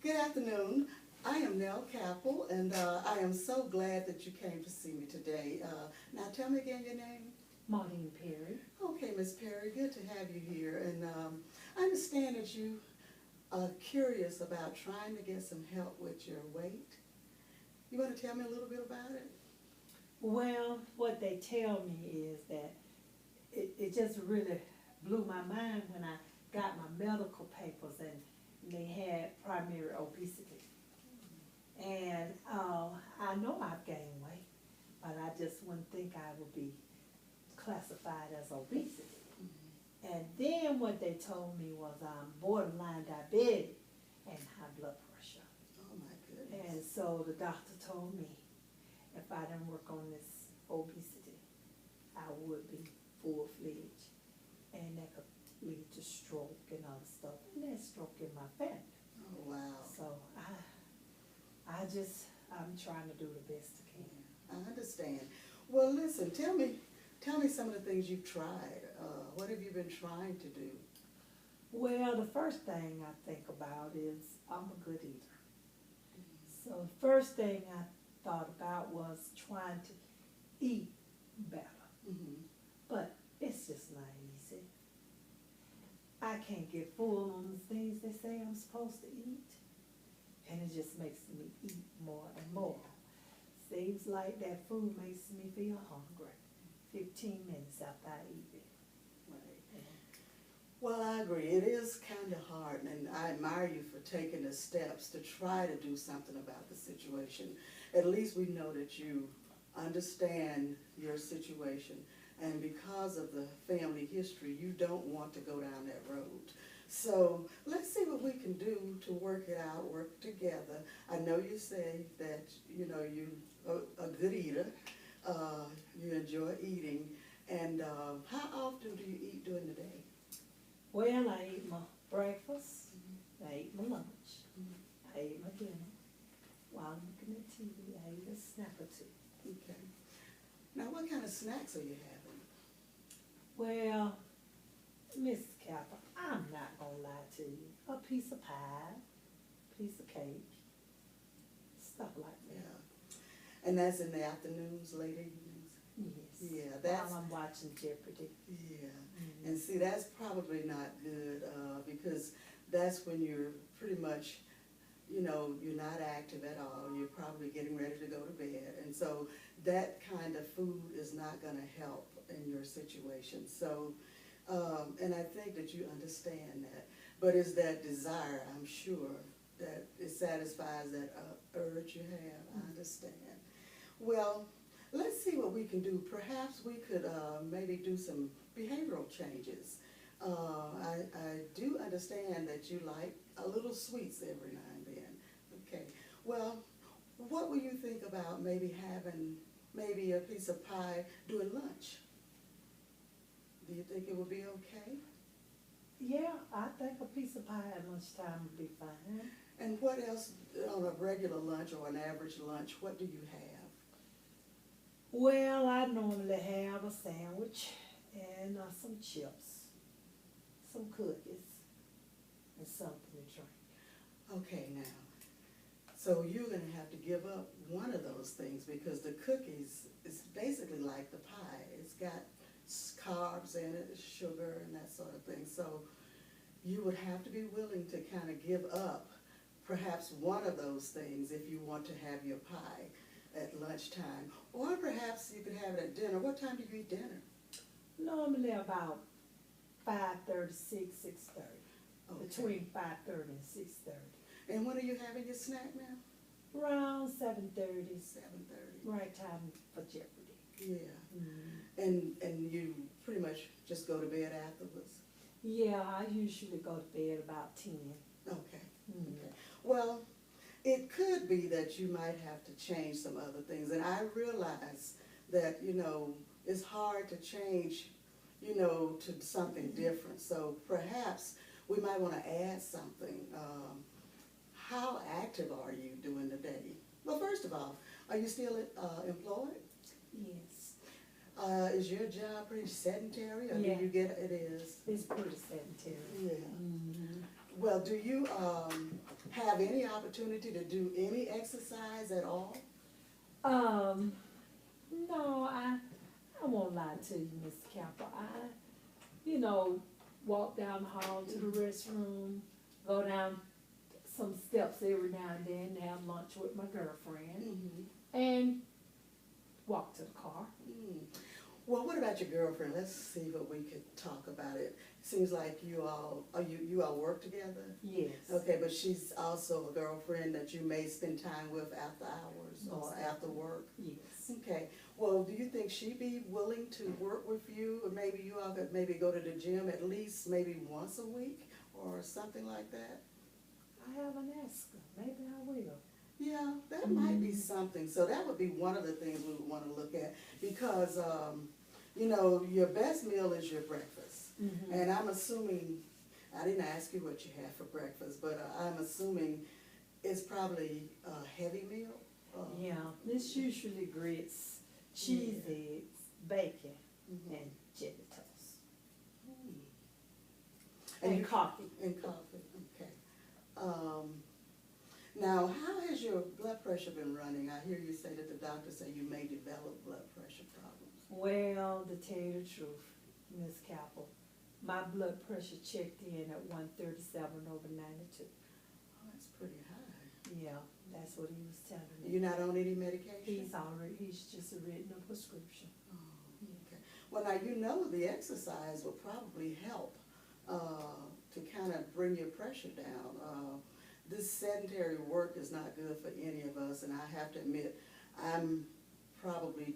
Good afternoon. I am Moton-Kapple, and I am so glad that you came to see me today. Now, tell me again your name. Moton-Perry. Okay, Miss Perry, good to have you here. And I understand that you are curious about trying to get some help with your weight. You want to tell me a little bit about it? Well, what they tell me is that it just really blew my mind when I got my medical papers and they had primary obesity. And I know I've gained weight, but I just wouldn't think I would be classified as obesity. Mm-hmm. And then what they told me was I'm borderline diabetic and high blood pressure. Oh my goodness. And so the doctor told me if I didn't work on this obesity, I would be full-fledged. And that could lead to stroke and other stuff. And there's stroke in my family. Oh wow. So I'm trying to do the best I can. I understand. Well, listen, tell me some of the things you've tried. What have you been trying to do? Well, the first thing I think about is I'm a good eater. So the first thing I thought about was trying to eat better. Mm-hmm. But it's just not easy. I can't get full on the things they say I'm supposed to eat. And it just makes me eat more and more. Seems like that food makes me feel hungry 15 minutes after I eat it. Right. Well, I agree. It is kind of hard, and I admire you for taking the steps to try to do something about the situation. At least we know that you understand your situation, and because of the family history, you don't want to go down that road. So let's see what we can do to work it out, work together. I know you say that, you know, you're a good eater. You enjoy eating. And how often do you eat during the day? Well, I eat my breakfast, I eat my lunch, I eat my dinner. While I'm looking at TV, I eat a snack or two. Okay. Now, what kind of snacks are you having? Well, Miss Kappa, I'm not gonna lie to you. A piece of pie, piece of cake, stuff like that. Yeah. And that's in the afternoons, late evenings? Yes. Yeah, that's... While I'm watching Jeopardy. Yeah. Mm-hmm. And see, that's probably not good because that's when you're pretty much, you know, you're not active at all. You're probably getting ready to go to bed. And so that kind of food is not going to help in your situation. So, and I think that you understand that. But it's that desire, I'm sure, that it satisfies that urge you have. I understand. Well, let's see what we can do. Perhaps we could maybe do some behavioral changes. I do understand that you like a little sweets every now and then. Okay. Well, what would you think about maybe having maybe a piece of pie during lunch? Do you think it would be okay? Yeah, I think a piece of pie at lunchtime would be fine. And what else on a regular lunch or an average lunch, what do you have? Well, I normally have a sandwich and some chips, some cookies, and something to drink. Okay, now, so you're going to have to give up one of those things because the cookies is basically like the pie. It's got carbs in it, sugar, and that sort of thing. So you would have to be willing to kind of give up perhaps one of those things if you want to have your pie at lunchtime. Or perhaps you could have it at dinner. What time do you eat dinner? Normally about 5:30, 6:30. Okay. Between 5:30 and 6:30. And when are you having your snack now? Around 7:30. 7:30. Right time for Jeopardy. Yeah. Mm-hmm. And you pretty much just go to bed afterwards? Yeah, I usually go to bed about 10. Okay. Mm-hmm. Okay. Well, it could be that you might have to change some other things. And I realize that, you know, it's hard to change, you know, to something different. So perhaps we might want to add something. How active are you during the day? Well, first of all, are you still employed? Yes. Is your job pretty sedentary, or Yeah. do you get it is? It's pretty sedentary. Yeah. Mm-hmm. Well, do you have any opportunity to do any exercise at all? No, I won't lie to you, Mr. Kapple. You know, walk down the hall to the restroom, go down some steps every now and then, have lunch with my girlfriend, Mm-hmm. and walk to the car. Mm. Well, what about your girlfriend? Let's see what we could talk about it. Seems like you all work together? Yes. Okay, but she's also a girlfriend that you may spend time with after hours or Most after work? Yes. Okay, well, do you think she'd be willing to work with you, or maybe you all could maybe go to the gym at least maybe once a week or something like that? I haven't asked her. Maybe I will. Yeah, that might be something. So that would be one of the things we would want to look at because, you know, your best meal is your breakfast. Mm-hmm. And I'm assuming, I didn't ask you what you had for breakfast, but I'm assuming it's probably a heavy meal. Yeah, it's usually grits, cheese Yeah. eggs, bacon, Mhm. and jelly toast. Mm. And you- coffee. And coffee, okay. Now, how has your blood pressure been running? I hear you say that the doctor say you may develop blood pressure problems. Well, to tell you the truth, Miss Kapple, my blood pressure checked in at 137/92. Oh, that's pretty high. Yeah, that's what he was telling me. You're not on any medication? He's just written a prescription. Oh, okay. Well, now, you know the exercise will probably help to kind of bring your pressure down. This sedentary work is not good for any of us, and I have to admit, I'm probably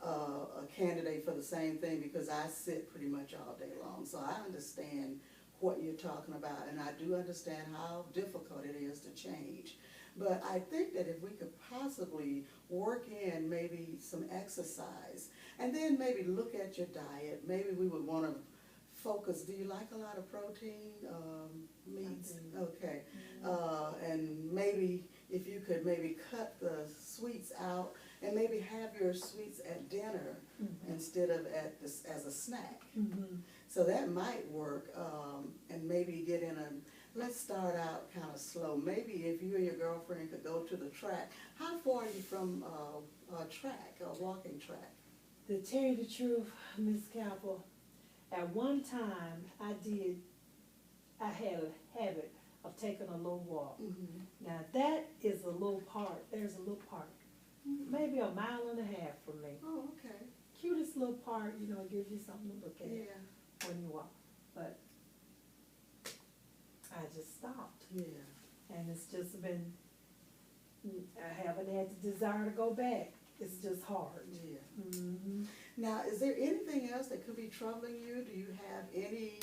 a candidate for the same thing because I sit pretty much all day long. So I understand what you're talking about, and I do understand how difficult it is to change. But I think that if we could possibly work in maybe some exercise, and then maybe look at your diet, maybe we would want to focus. Do you like a lot of protein meats? I do. Okay. And maybe if you could maybe cut the sweets out and maybe have your sweets at dinner Mm-hmm. instead of at this as a snack. Mm-hmm. So that might work, and maybe get in let's start out kind of slow. Maybe if you and your girlfriend could go to the track. How far are you from a track, a walking track? To tell you the truth, Miss Kapple, at one time I had a habit of taking a little walk. Mm-hmm. Now that is a little park, there's a little park, maybe a mile and a half from me. Oh, okay. Cutest little park, you know, it gives you something to look at Yeah, when you walk. But I just stopped, yeah. and it's just been, I haven't had the desire to go back. It's just hard. Yeah. Mm-hmm. Now, is there anything else that could be troubling you? Do you have any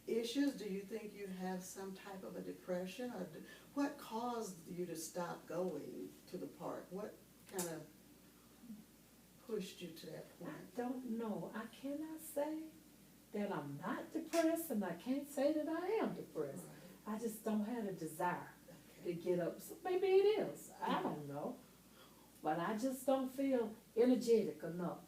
issues? Do you think you have some type of a depression? Or what caused you to stop going to the park? What kind of pushed you to that I point? don't know. I cannot say that I'm not depressed, and I can't say that I am depressed. I just don't have a desire to Okay. get up. So maybe it is. I don't know. But I just don't feel energetic enough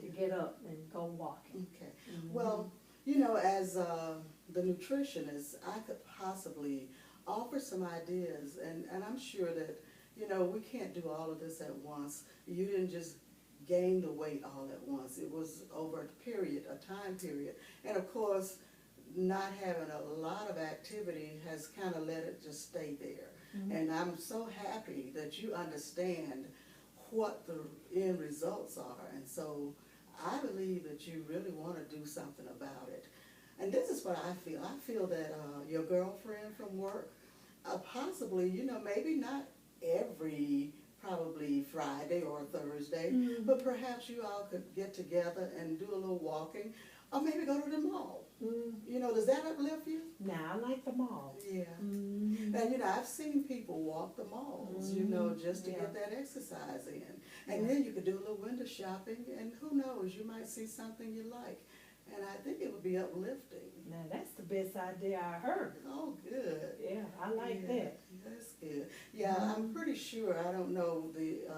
to get up and go walking. Okay. Mhm. Well, you know, as the nutritionist, I could possibly offer some ideas, and I'm sure that, you know, we can't do all of this at once. You didn't just gain the weight all at once. It was over a period, a time period. And of course, not having a lot of activity has kind of let it just stay there. Mhm. And I'm so happy that you understand what the end results are. And so I believe that you really want to do something about it. And this is what I feel. I feel that your girlfriend from work, possibly, you know, maybe not every, probably Friday or Thursday, Mhm. but perhaps you all could get together and do a little walking, or maybe go to the mall. You know, does that uplift you? Now, I like the mall. Yeah. Mhm. And you know, I've seen people walk the malls, you know, just to Yeah. get that exercise in. And Yeah. then you could do a little window shopping, and who knows, you might see something you like. And I think it would be uplifting. Now, that's the best idea I heard. Oh, good. Yeah, I like Yeah, that. That's good. Yeah, I'm pretty sure, I don't know the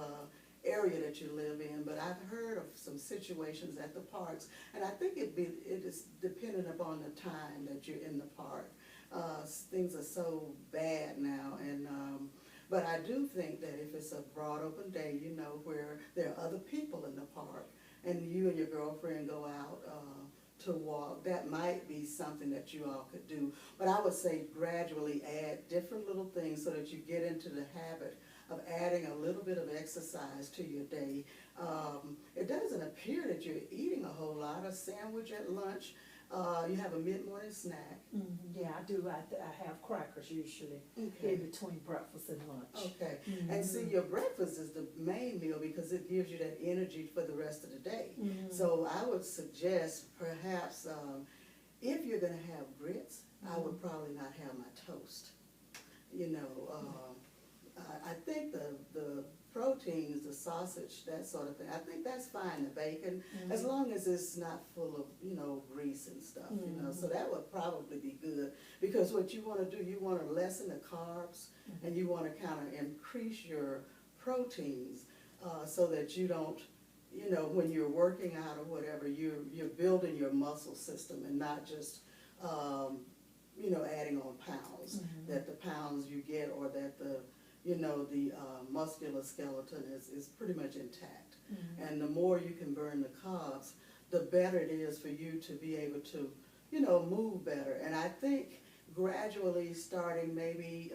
area that you live in, but I've heard of some situations at the parks, and I think it is dependent upon the time that you're in the park. things are so bad now, and but I do think that if it's a broad open day, you know, where there are other people in the park, and you and your girlfriend go out to walk, that might be something that you all could do. But I would say gradually add different little things so that you get into the habit of adding a little bit of exercise to your day. It doesn't appear that you're eating a whole lot. A sandwich at lunch, you have a mid-morning snack. Yeah, I do. I have crackers usually Okay. in between breakfast and lunch. Okay, and see, your breakfast is the main meal because it gives you that energy for the rest of the day. So I would suggest perhaps if you're gonna have grits, I would probably not have my toast. You know, I think the proteins, the sausage, that sort of thing, I think that's fine, the bacon, as long as it's not full of, you know, grease and stuff, you know, so that would probably be good. Because what you wanna do, you wanna lessen the carbs, and you wanna kinda increase your proteins, so that you don't, you know, when you're working out or whatever, you're building your muscle system and not just, you know, adding on pounds, that the pounds you get or that the, you know, the muscular skeleton is pretty much intact. And the more you can burn the carbs, the better it is for you to be able to, you know, move better. And I think gradually starting maybe,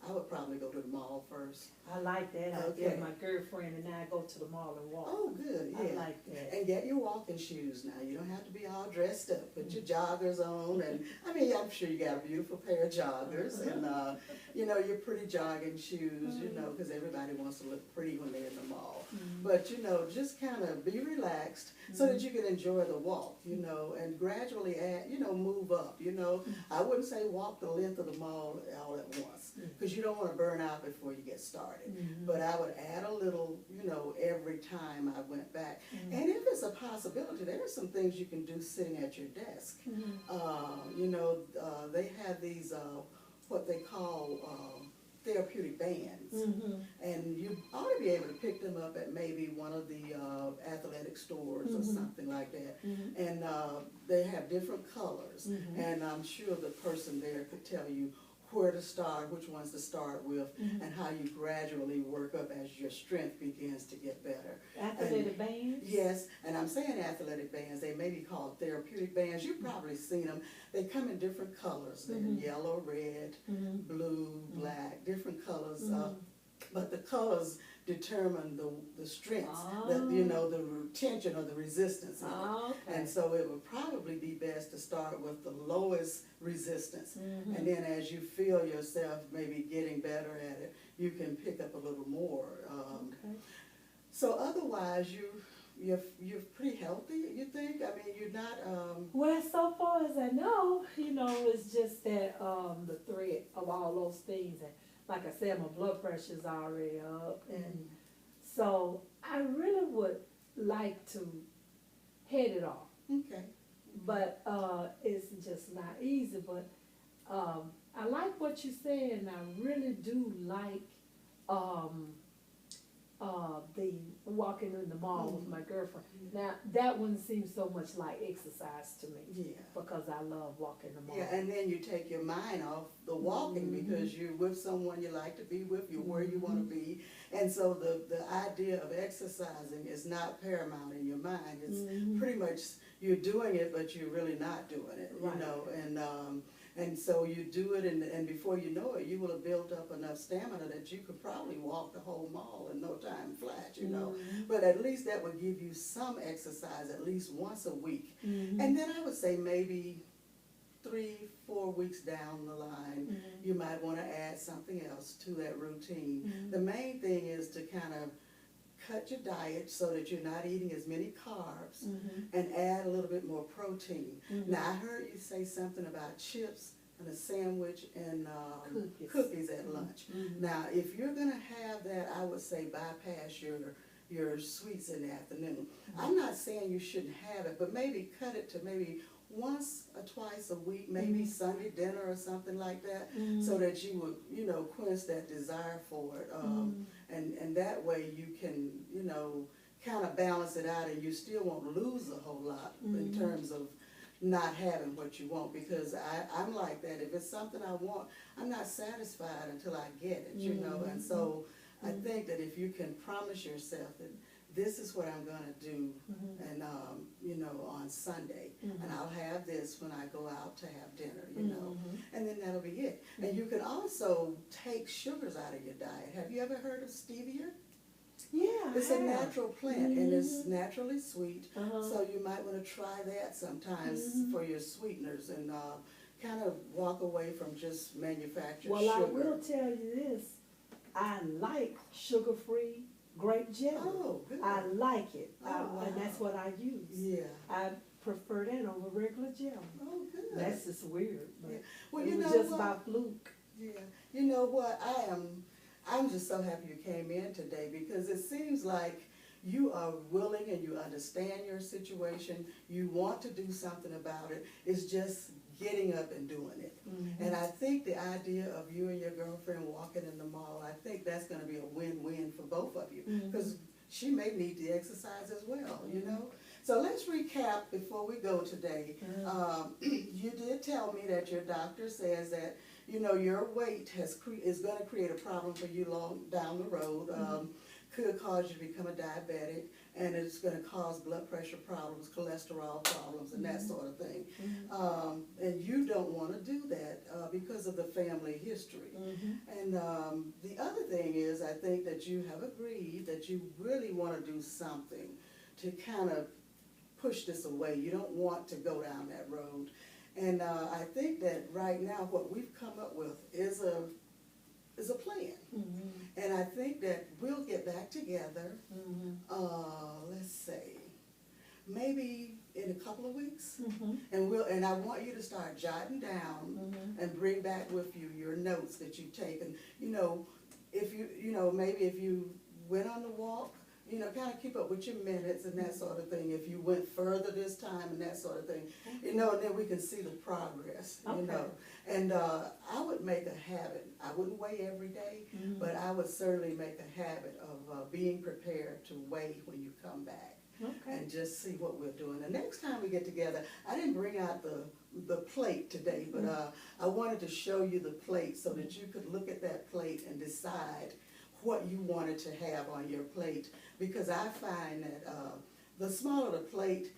I would probably go to the mall first. I like that. Okay. My girlfriend and I go to the mall and walk. Oh, good, yeah. I like that. And get your walking shoes now. You don't have to be all dressed up. Put your joggers on, and I mean, I'm sure you got a beautiful pair of joggers, and you know, your pretty jogging shoes. You know, because everybody wants to look pretty when they're in the mall. But you know, just kind of be relaxed so that you can enjoy the walk. You know, and gradually add, you know, move up. You know, I wouldn't say walk the length of the mall all at once because you don't want to burn out before you get started. But I would add a little, you know, every time I went back. And if it's a possibility, there are some things you can do sitting at your desk. You know, they have these, what they call therapeutic bands. And you ought to be able to pick them up at maybe one of the athletic stores or something like that. And they have different colors. And I'm sure the person there could tell you where to start, which ones to start with, and how you gradually work up as your strength begins to get better. Athletic bands? Yes, and I'm saying athletic bands, they may be called therapeutic bands. You've probably seen them. They come in different colors. They're yellow, red, blue, black, different colors. But the colors determine the strengths, you know, the tension or the resistance in it. And so it would probably be best to start with the lowest resistance. And then as you feel yourself maybe getting better at it, you can pick up a little more. So otherwise, you're pretty healthy, you think? I mean, you're not... Well, so far as I know, you know, it's just that the threat of all those things. And like I said, my blood pressure's already up. And so I really would like to head it off. Okay. But it's just not easy. But I like what you said, and I really do like the walking in the mall with my girlfriend. Now, that one seems so much like exercise to me. Yeah. Because I love walking the mall. Yeah, and then you take your mind off the walking because you're with someone you like to be with, you're where you want to be. And so the idea of exercising is not paramount in your mind. It's pretty much you're doing it, but you're really not doing it, you know. And so you do it, and before you know it, you will have built up enough stamina that you could probably walk the whole mall in no time flat, you know. But at least that would give you some exercise at least once a week. And then I would say maybe 3-4 weeks down the line, you might want to add something else to that routine. The main thing is to kind of cut your diet so that you're not eating as many carbs and add a little bit more protein. Now, I heard you say something about chips and a sandwich and cookies at lunch. Now, if you're going to have that, I would say bypass your sweets in the afternoon. I'm not saying you shouldn't have it, but maybe cut it to maybe once or twice a week, maybe Sunday dinner or something like that, so that you would, you know, quench that desire for it. And that way you can, you know, kind of balance it out, and you still won't lose a whole lot in terms of, not having what you want, because I'm like that. If it's something I want, I'm not satisfied until I get it, you know, and so I think that if you can promise yourself that this is what I'm gonna do, and, you know, on Sunday, and I'll have this when I go out to have dinner, you know, and then that'll be it. And you can also take sugars out of your diet. Have you ever heard of stevia? Yeah, It's a natural plant, and it's naturally sweet, Uh-huh. so you might wanna try that sometimes for your sweeteners, and, kind of walk away from just manufactured Well, I sugar. will tell you this, I like sugar-free grape jelly. Oh, good. I like it, Oh, and that's wow. what I use. Yeah. I prefer that over regular jelly. Oh, good. That's just weird, but Yeah. Well, it you was know just what? by fluke. Yeah, you know what, I'm just so happy you came in today, because it seems like you are willing and you understand your situation, you want to do something about it, it's just getting up and doing it. And I think the idea of you and your girlfriend walking in the mall, I think that's gonna be a win-win for both of you, because she may need the exercise as well, you know? So let's recap before we go today. You did tell me that your doctor says that, you know, your weight is going to create a problem for you long down the road. Could cause you to become a diabetic, and it's going to cause blood pressure problems, cholesterol problems, and that sort of thing. And you don't want to do that because of the family history. And the other thing is, I think that you have agreed that you really want to do something to kind of push this away. You don't want to go down that road. And I think that right now what we've come up with is a plan. And I think that we'll get back together, let's say, maybe in a couple of weeks. And I want you to start jotting down and bring back with you your notes that you've taken. You know, maybe if you went on the walk, you know, kind of keep up with your minutes and that sort of thing. If you went further this time and that sort of thing, you know, and then we can see the progress, you know. And I would make a habit. I wouldn't weigh every day, but I would certainly make a habit of being prepared to weigh when you come back. And just see what we're doing. The next time we get together, I didn't bring out the plate today, but I wanted to show you the plate so that you could look at that plate and decide what you wanted to have on your plate, because I find that the smaller the plate,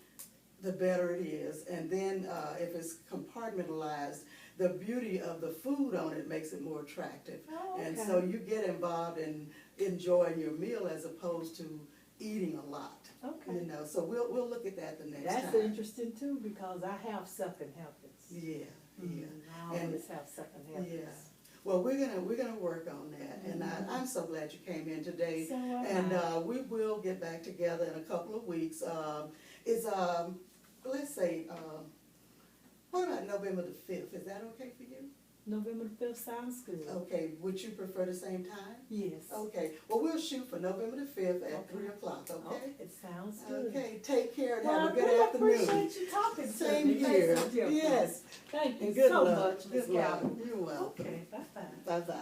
the better it is. And then if it's compartmentalized, the beauty of the food on it makes it more attractive. And so you get involved in enjoying your meal as opposed to eating a lot. You know, so we'll look at that the next time. That's interesting too, because I have second helpings. Yeah. I always have second helpings. Yeah. Well, we're gonna work on that, and I'm so glad you came in today. So and we will get back together in a couple of weeks. Let's say, what about November the 5th? Is that okay for you? November the 5th sounds good. Okay. Would you prefer the same time? Yes. Okay. Well, we'll shoot for November the 5th at 3 o'clock. Okay. It sounds good. Okay. Take care and Well, have a I good really afternoon. appreciate you talking to Same me. here. Thanks, Jim. Yes. Thank you And good so luck. much, Ms. Good luck. Calvin. You're welcome. Okay, bye-bye. Bye bye.